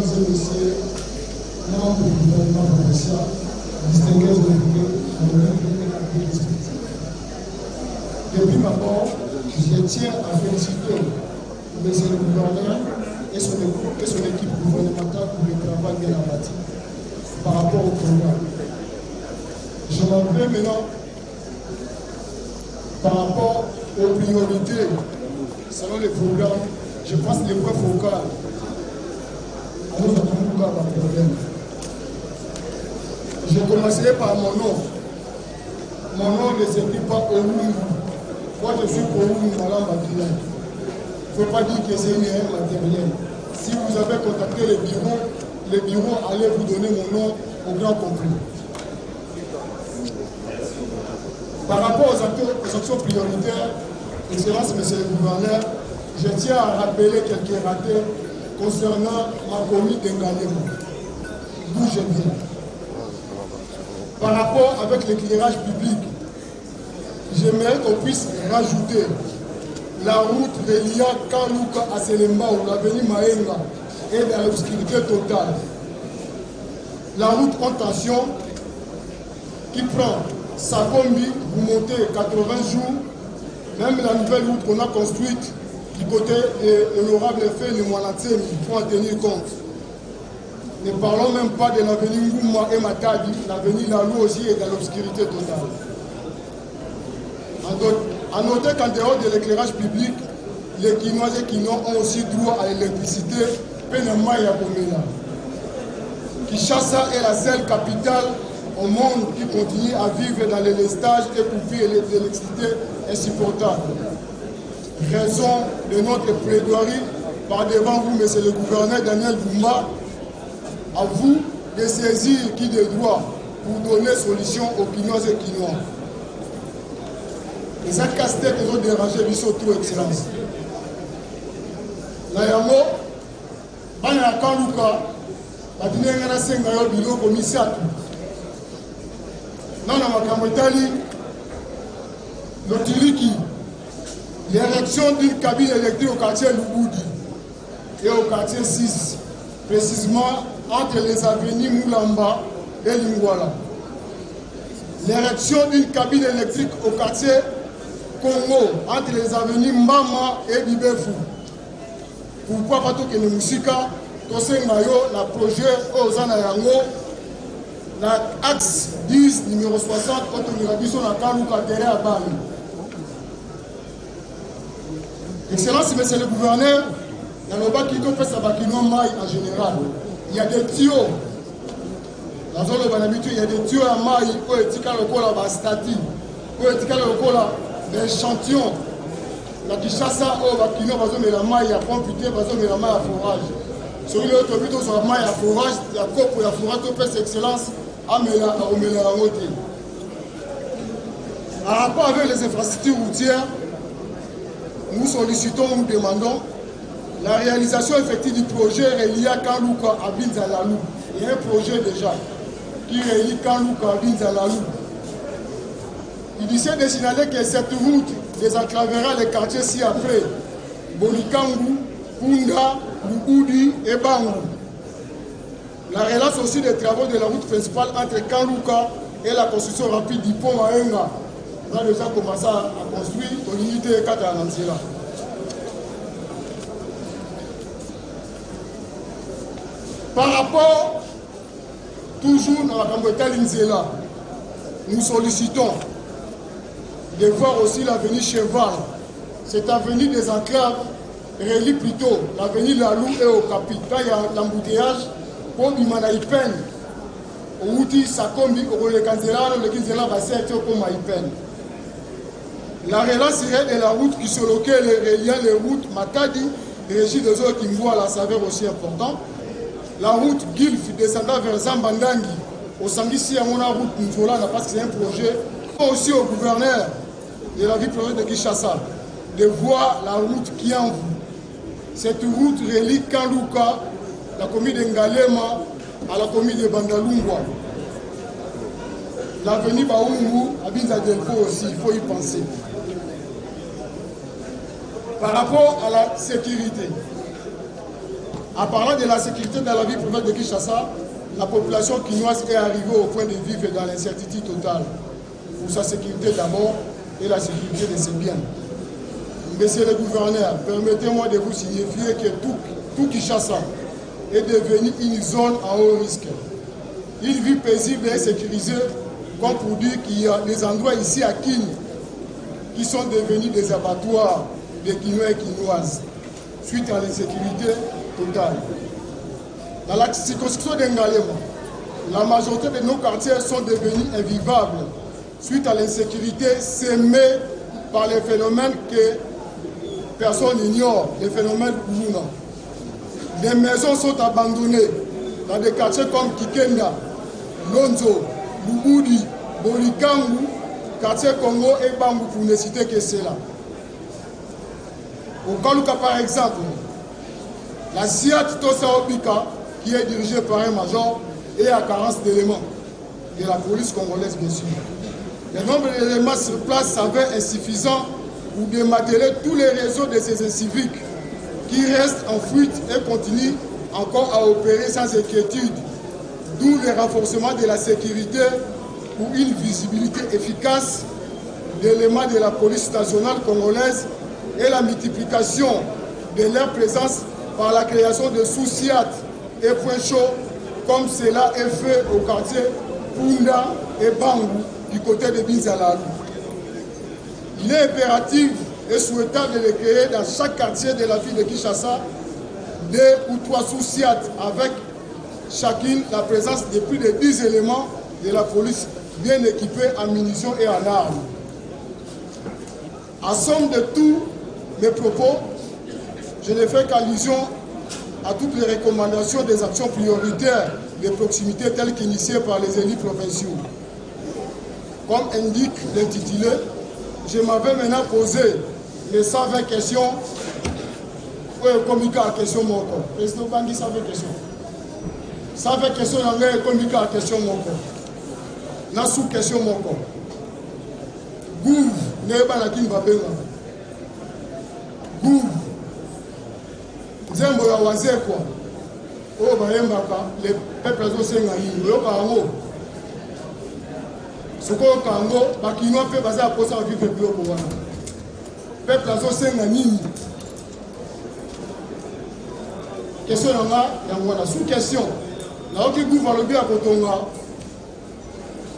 et messieurs, membres du gouvernement provincial, distingués députés, depuis ma part, je tiens à féliciter M. le gouverneur et son équipe gouvernementale pour le travail bien abattu par rapport au programme. Je m'en vais maintenant par rapport aux priorités selon le programme. Je pense que les points focaux, nous avons beaucoup de problèmes. Je commencerai par mon nom. Mon nom ne s'écrit pas Oulu. Moi, je suis Oulu Malamba Guinée. Il ne faut pas dire que c'est une erreur matérielle. Si vous avez contacté le bureau allez vous donner mon nom au grand complet. Par rapport aux actions prioritaires, Excellence, Monsieur le Gouverneur, je tiens à rappeler quelques ratés concernant ma commune d'Engalema, d'où je viens. Par rapport avec l'éclairage public, j'aimerais qu'on puisse rajouter la route reliant Kalouka à Selemba ou l'avenue Maenga est dans l'obscurité totale. La route en tension qui prend Sakombi, vous montez 80 jours, même la nouvelle route qu'on a construite du côté de l'honorable fait le Moanatsemi, il faut en tenir compte. Ne parlons même pas de l'avenue Ngouma et Matadi, l'avenue Lalou aussi est dans l'obscurité totale. À noter qu'en dehors de l'éclairage public, les Kinoises et Kinois ont aussi droit à l'électricité, Penemaya Komela. Kinshasa est la seule capitale au monde qui continue à vivre dans les lestages et coupures d'électricité insupportables. Raison de notre plaidoirie par devant vous, Monsieur le Gouverneur Daniel Goumba, à vous de saisir qui de droit pour donner solution aux Kinoises et Kinois. Et ça casse-tête qui ont dérangé Bissot tout excellence. Nayango, Bana Kaluka, Badinengana Sengayo Bilo Komisiatu. Nana Makamotali, Lotiliki, l'érection d'une cabine électrique au quartier Luboudi et au quartier 6, précisément entre les avenues Moulamba et Lingwala. L'érection d'une cabine électrique au quartier Congo, entre les avenues Mama et Bibefu. Pourquoi pas tout que les musiques, tout ce la projet aux Anayango, l'axe 10, numéro 60, autorisation à Kalouka, terre à Bami. Excellence, Monsieur le Gouverneur, il y a le bas qui fait sa bakino maille en général. Il y a des tuyaux. Dans zone il y a des tuyaux à maille, où est-ce qu'il y a le col à stati, où est-ce qu'il y a le col à échantillon. La Kinshasa, où bakino, il y a la maille à computer, il y a la maille à forage. Sur le autre but, il y a la maille à forage, il y a cope, il y a forage, tout fait excellence. En rapport avec les infrastructures routières, nous sollicitons, nous demandons la réalisation effective du projet relié à Kalouka à Binzalalou. Il y a un projet déjà qui relie Kalouka à Binzalalou. Il essaie de signaler que cette route désenclavera les quartiers ci-après Bolikangu, Punda, Luboudi et Bangu. La relance aussi des travaux de la route principale entre Kalouka et la construction rapide du pont Maenga. On a déjà commencé à construire au limite de 4 à Nansira. Par rapport, toujours dans la Camboueta Linzela, nous sollicitons de voir aussi l'avenue Cheval. Cette avenue des enclaves relie plutôt l'avenue Lalou et au Capi. Quand il y a l'embouteillage, pour Bimanaïpen, au outil Sakombi, au Lekanzela, le Kinzela va s'être pour Maïpen. La relance serait de la route qui se locale reliant les routes Matadi, régie de Zoé Kimboa, la saveur aussi important. La route Gilf descendant vers Zambandangi, au Sangissi, à mon route Nzolana, parce que c'est un projet. Aussi au gouverneur de la ville province de Kinshasa, de voir la route qui en vous. Cette route relie Kalouka, la commune de Ngalema à la commune de Bandalungwa. L'avenue Baoumou, à Binzadelfo aussi, il faut y penser. Par rapport à la sécurité, En parlant de la sécurité dans la ville province de Kinshasa, la population quinoise est arrivée au point de vivre dans l'incertitude totale. Pour sa sécurité d'abord et la sécurité de ses biens. Monsieur le gouverneur, permettez-moi de vous signifier que tout Kinshasa est devenu une zone à haut risque. Une vie paisible et sécurisée, comme pour dire qu'il y a des endroits ici à Kin qui sont devenus des abattoirs de Quinois et Quinoises, suite à l'insécurité totale. Dans la circonscription d'Engalema, la majorité de nos quartiers sont devenus invivables, suite à l'insécurité sémée par les phénomènes que personne n'ignore, les phénomènes Koulouna. Les maisons sont abandonnées dans des quartiers comme Kikenda, Lonzo, Lubudi, Bolikangu, quartier Congo et Bambou, pour ne citer que cela. Au Kaluka, par exemple, la SIAT Tosa Obika, qui est dirigée par un major, est à carence d'éléments de la police congolaise, bien sûr. Le nombre d'éléments sur place s'avère insuffisant pour démanteler tous les réseaux de ces civiques qui restent en fuite et continuent encore à opérer sans inquiétude. D'où le renforcement de la sécurité pour une visibilité efficace d'éléments de la police nationale congolaise et la multiplication de leur présence par la création de sous-SIAT et points chauds comme cela est fait au quartier Punda et Bangou du côté de Binzalalu. Il est impératif et souhaitable de les créer dans chaque quartier de la ville de Kinshasa 2 ou 3 sous-SIAT avec chacune la présence de plus de 10 éléments de la police bien équipés en munitions et en armes. En somme de tous mes propos, je ne fais qu'allusion à toutes les recommandations des actions prioritaires de proximité telles qu'initiées par les élus provinciaux. Comme indique l'intitulé, je m'avais maintenant posé les 120 questions. Comme il y a question mon corps. Président Bangui, 120 questions. 120 questions, comme il y a question mon corps. Na sous question mon corps. Gouv, n'est pas la qui va bien. Gouv. Zembo ya wazee quoi. Oh bayembaka les peuples osenga yini. Yo kango. Soko kango bakino pe baza posa vivre biloko wana. Peuple osenga nini. Question nanga yango sous question. Na oki gouv alobi akotonga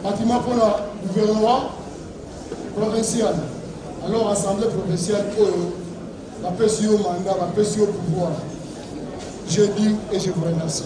bâtiment pour le gouvernement provincial. Alors, l'Assemblée provinciale, la paix sur le mandat, la paix sur le pouvoir. Je dis et je vous remercie.